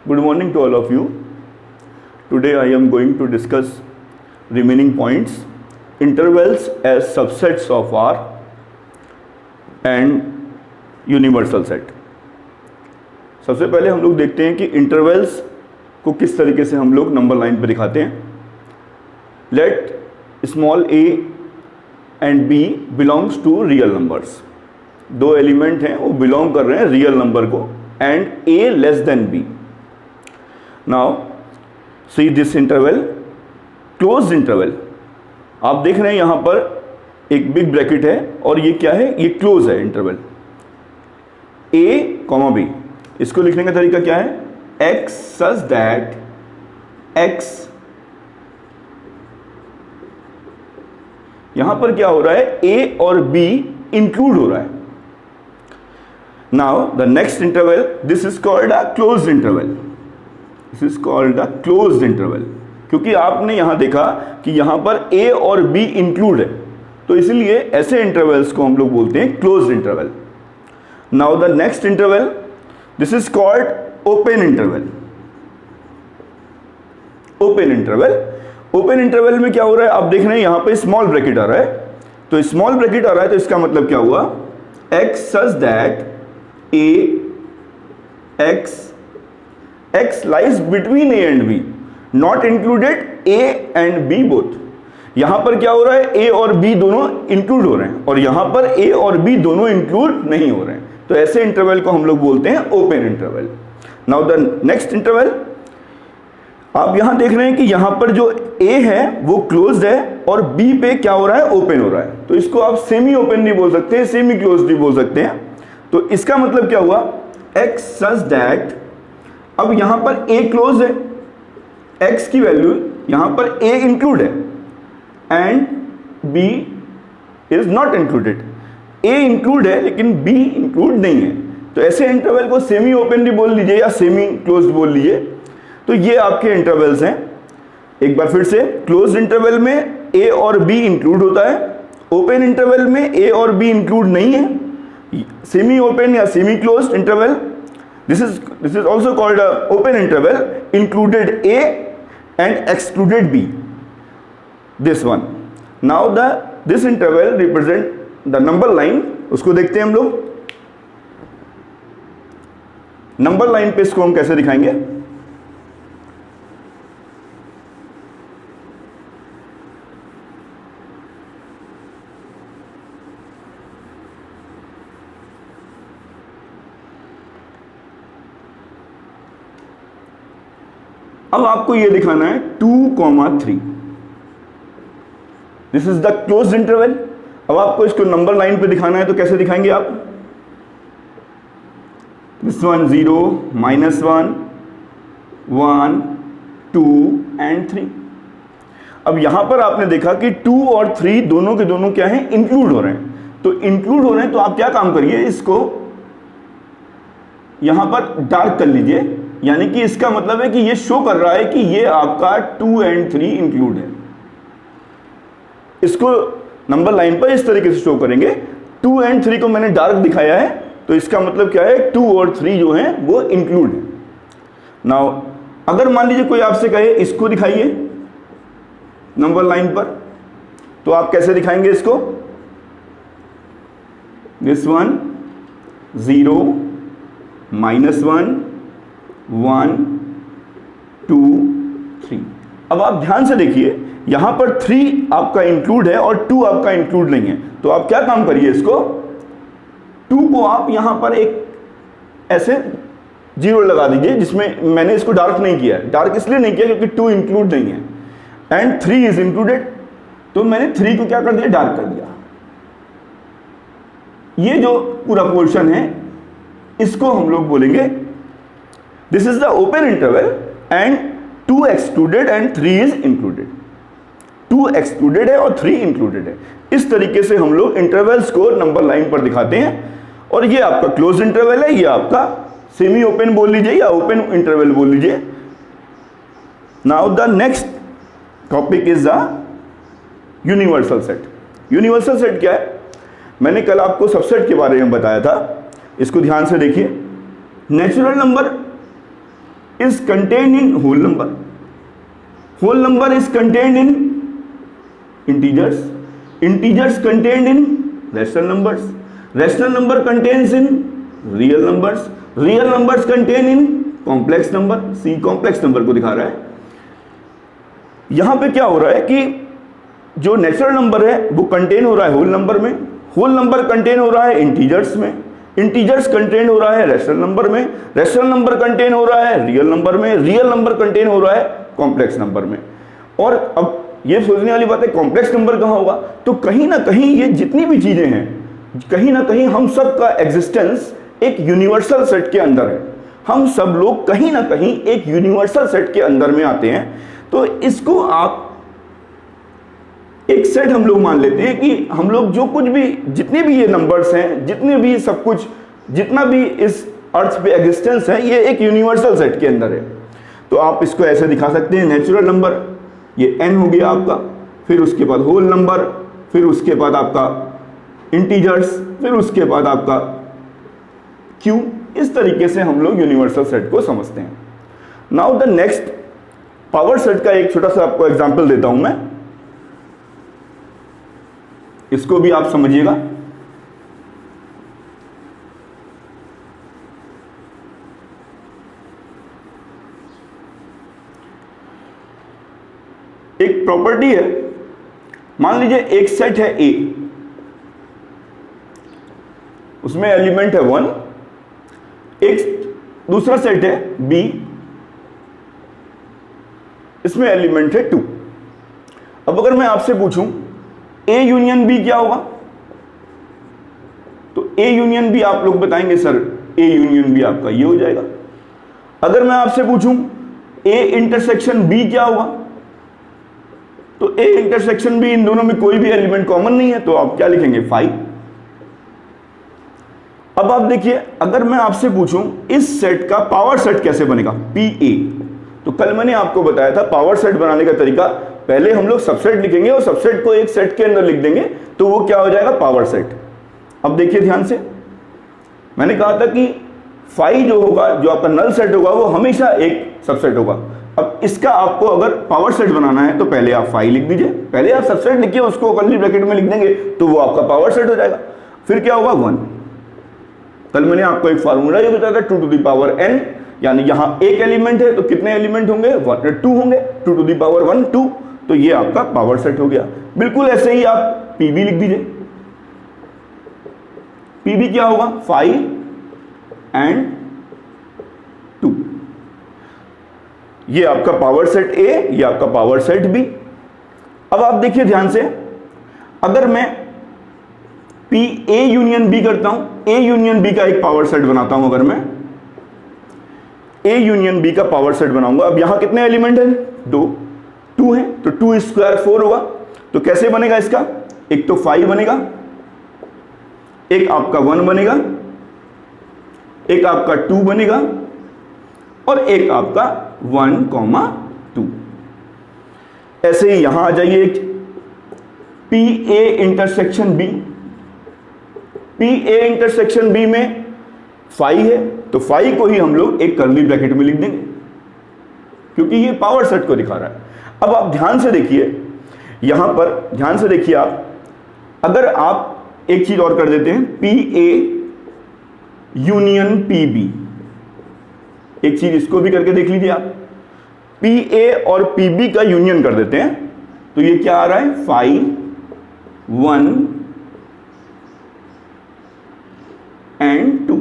Good morning to all of you. Today I am going to discuss remaining points, intervals as subsets of R and universal set. सबसे पहले हम लोग देखते हैं कि intervals को किस तरीके से हम लोग नंबर लाइन पर दिखाते हैं. Let small a and b belongs to real numbers. दो एलिमेंट हैं वो बिलोंग कर रहे हैं रियल नंबर को and a less than b. Now see this interval, close interval. आप देख रहे हैं यहां पर एक बिग ब्रैकेट है और ये क्या है, ये क्लोज है इंटरवल a कॉमा b. इसको लिखने का तरीका क्या है, x सच दैट x. यहां पर क्या हो रहा है, a और b इंक्लूड हो रहा है. Now the next interval, this is called a closed interval. This is called a closed interval क्योंकि आपने यहां देखा कि यहां पर a और b इंक्लूड है, तो इसलिए ऐसे इंटरवल्स को हम लोग बोलते हैं closed interval. Now the next interval, this is called open interval. Open interval, open interval में क्या हो रहा है, आप देख रहे हैं यहां पे स्मॉल ब्रैकेट आ रहा है. तो स्मॉल ब्रैकेट आ रहा है तो इसका मतलब क्या हुआ, x such that a x lies between a and b, not included a and b both. यहां पर क्या हो रहा है, a और b दोनों इंक्लूड हो रहे हैं और यहां पर a और b दोनों इंक्लूड नहीं हो रहे हैं. तो ऐसे इंटरवल को हम लोग बोलते हैं open interval. Now the next interval, आप यहां देख रहे हैं कि यहां पर जो a है वो क्लोज्ड है और b पे क्या हो रहा है, ओपन हो रहा है. तो इसको आप सेमी ओपन भी बोल सकते हैं, सेमी क्लोज्ड भी बोल सकते हैं. तो इसका मतलब क्या हुआ, x सच दैट, अब यहां पर a क्लोज है, x की वैल्यू यहां पर a इंक्लूड है and b is not included. a include है लेकिन b इंक्लूड नहीं है. तो ऐसे इंटरवल को सेमी ओपन भी बोल लीजिए या सेमी क्लोज्ड बोल लीजिए. तो ये आपके इंटरवल्स हैं. एक बार फिर से, क्लोज्ड इंटरवल में a और b इंक्लूड होता है, ओपन इंटरवल में a और b इंक्लूड नहीं है. सेमी ओपन या semi closed interval, this is also called a open interval, included a and excluded b, this one. Now this interval represent the number line. उसको देखते हैं हम लोग. नंबर लाइन पे इसको हम कैसे दिखाएंगे, अब आपको यह दिखाना है 2,3. This is the closed interval. अब आपको इसको नंबर लाइन पे दिखाना है तो कैसे दिखाएंगे आप, दिस वन 0, -1, 1, 2 एंड 3. अब यहां पर आपने देखा कि 2 और 3 दोनों के दोनों क्या है, इंक्लूड हो रहे हैं. तो इंक्लूड हो रहे हैं तो आप क्या काम करिए, इसको यहां पर डार्क कर लीजिए. यानी कि इसका मतलब है कि ये शो कर रहा है कि ये आपका 2 एंड 3 इंक्लूड है. इसको नंबर लाइन पर इस तरीके से शो करेंगे. 2 एंड 3 को मैंने डार्क दिखाया है तो इसका मतलब क्या है, 2 और 3 जो हैं वो इंक्लूड है. नाउ अगर मान लीजिए कोई आपसे कहे इसको दिखाइए नंबर लाइन पर, तो आप कैसे दिखाएंगे इसको, दिस वन 0, -1, 1, 2, 3. अब आप ध्यान से देखिए यहां पर 3 आपका इंक्लूड है और 2 आपका इंक्लूड नहीं है. तो आप क्या काम करिए, इसको 2 को आप यहां पर एक ऐसे 0 लगा दीजिए, जिसमें मैंने इसको डार्क नहीं किया है. डार्क इसलिए नहीं किया क्योंकि 2 इंक्लूड नहीं है एंड 3 इज इंक्लूडेड. तो मैंने 3 को क्या कर दिया, डार्क कर दिया. ये जो पूरा पोर्शन है इसको हम लोग बोलेंगे this is the open interval and 2 excluded and 3 is included. 2 excluded है और 3 इंक्लूडेड है. इस तरीके से हम लोग इंटरवल्स को नंबर लाइन पर दिखाते हैं. और ये आपका क्लोज इंटरवल है, ये आपका सेमी ओपन बोल लीजिए या ओपन इंटरवल बोल लीजिए. Now the next topic is the universal set. Universal set क्या है, मैंने कल आपको सबसेट के बारे में बताया था. इसको ध्यान से देखिए. Natural number is contained in whole number. Whole number is contained in integers. Integers contained in rational numbers. Rational number contains in real numbers. Real numbers contain in complex number. C complex number को दिखा रहा है। यहां पे क्या हो रहा है कि जो नेचुरल नंबर है वो कंटेन हो रहा है होल नंबर में, होल नंबर कंटेन हो रहा है इंटीजर्स में, इंटीजर्स कंटेन हो रहा है रैशनल नंबर में, रैशनल नंबर कंटेन हो रहा है रियल नंबर में, रियल नंबर कंटेन हो रहा है कॉम्प्लेक्स नंबर में। और अब ये सोचने वाली बात है कॉम्प्लेक्स नंबर कहाँ होगा, तो कहीं ना कहीं ये जितनी भी चीजें हैं कहीं ना कहीं हम सब का एग्जिस्टेंस एक यूनिवर्सल सेट के अंदर है। हम सब लोग कहीं ना कहीं एक यूनिवर्सल सेट के अंदर में आते हैं। तो इसको आप एक सेट हम लोग मान लेते हैं कि हम लोग जो कुछ भी जितने भी ये नंबर्स हैं, जितने भी सब कुछ जितना भी इस अर्थ पे एग्जिस्टेंस है ये एक यूनिवर्सल सेट के अंदर है। तो आप इसको ऐसे दिखा सकते हैं, नेचुरल नंबर ये n हो गया आपका, फिर उसके बाद होल नंबर, फिर उसके बाद आपका इंटीजर्स, फिर उसके बाद आपका q। इस तरीके से हम लोग यूनिवर्सल सेट को समझते हैं। Now the next power set का एक छोटा सा आपको एग्जांपल देता हूं मैं, इसको भी आप समझिएगा। एक प्रॉपर्टी है, मान लीजिए एक सेट है A, उसमें एलिमेंट है 1, एक दूसरा सेट है B, इसमें एलिमेंट है 2। अब अगर मैं आपसे पूछूं A यूनियन B क्या होगा, तो A यूनियन B आप लोग बताएंगे सर A यूनियन B आपका ये हो जाएगा। अगर मैं आपसे पूछूं A इंटरसेक्शन B क्या होगा, तो A इंटरसेक्शन B इन दोनों में कोई भी एलिमेंट कॉमन नहीं है, तो आप क्या लिखेंगे 5। अब आप देखिए अगर मैं आपसे पूछूं इस सेट का पावर सेट कैसे बनेगा PA, तो कल मैंने आपको बताया था पावर सेट बनाने का तरीका, पहले हम लोग सबसेट लिखेंगे और सबसेट को एक सेट के अंदर लिख देंगे तो वो क्या हो जाएगा पावर सेट। अब देखिए ध्यान से, मैंने कहा था कि फाई जो होगा, जो आपका नल सेट होगा वो हमेशा एक सबसेट होगा। अब इसका आपको अगर पावर सेट बनाना है तो पहले आप फाई लिख दीजिए, पहले आप सबसेट लिखिए, उसको कर्ली ब्रैकेट में लिख देंगे तो वो आपका पावर सेट हो जाएगा। फिर क्या होगा 1। कल मैंने आपको एक फार्मूला ये बताया था 2 टू द पावर n, यानी यहां एक एलिमेंट है तो कितने एलिमेंट होंगे 2 होंगे, 2 टू द पावर 1 2, तो ये आपका पावर सेट हो गया। बिल्कुल ऐसे ही आप पीबी लिख दीजिए, पीबी क्या होगा 5 and 2, ये आपका पावर सेट A, ये आपका पावर सेट B। अब आप देखिए ध्यान से, अगर मैं P A यूनियन B करता हूं, A यूनियन B का एक पावर सेट बनाता हूं, अगर मैं A यूनियन B का पावर सेट बनाऊंगा, अब यहां कितने एलिमेंट हैं 2 है, तो 2 स्क्वायर 4 होगा। तो कैसे बनेगा इसका, एक तो 5 बनेगा, एक आपका 1 बनेगा, एक आपका 2 बनेगा और एक आपका 1, 2। ऐसे ही यहां आ जाइए, एक PA intersection B, PA intersection B में 5 है, तो 5 को ही हम लोग एक कर्ली ब्रैकेट में लिख देंगे क्योंकि ये पावर सेट को दिखा रहा है। अब आप ध्यान से देखिए, यहां पर ध्यान से देखिए आप, अगर आप एक चीज और कर देते हैं PA यूनियन PB, एक चीज इसको भी करके देख लीजिए आप, PA और PB का यूनियन कर देते हैं तो ये क्या आ रहा है 5, 1 and 2।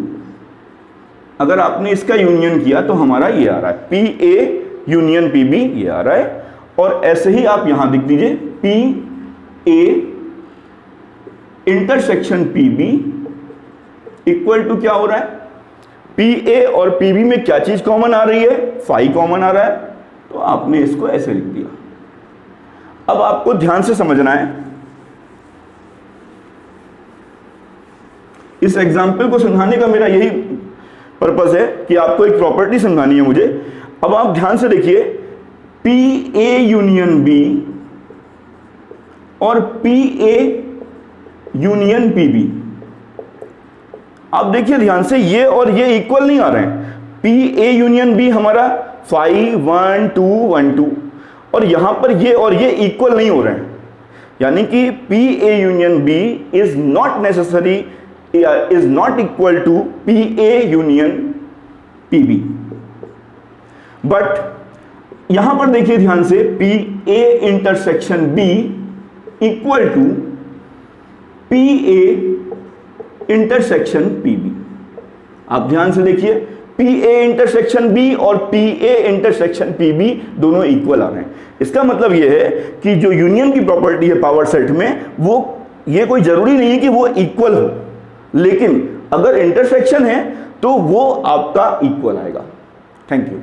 अगर आपने इसका यूनियन किया तो हमारा ये आ रहा है PA यूनियन PB, ये आ रहा है। और ऐसे ही आप यहां लिख दीजिए PA intersection PB equal to क्या हो रहा है, PA और PB में क्या चीज कॉमन आ रही है 5 कॉमन आ रहा है, तो आपने इसको ऐसे लिख दिया। अब आपको ध्यान से समझना है, इस एग्जाम्पल को समझाने का मेरा यही पर्पस है कि आपको एक प्रॉपर्टी समझानी है मुझे। अब आप ध्यान से देखिए, PA यूनियन B और PA यूनियन PB, आप देखिए ध्यान से, ये और ये इक्वल नहीं आ रहे हैं। पी ए यूनियन बी हमारा 5 1 2 1 2, और यहां पर ये और ये इक्वल नहीं हो रहे हैं, यानी कि P A union B is not necessary, is not equal to P A union P B. But यहां पर देखिए ध्यान से, P A intersection B equal to P A intersection P B. आप ध्यान से देखिए, पी ए इंटरसेक्शन बी और P A intersection P B दोनों इक्वल आ रहे हैं। इसका मतलब यह है कि जो यूनियन की प्रॉपर्टी है पावर सेट में, वो ये कोई जरूरी नहीं है कि वो इक्वल हो, लेकिन अगर इंटरसेक्शन है तो वो आपका इक्वल आएगा। Thank you.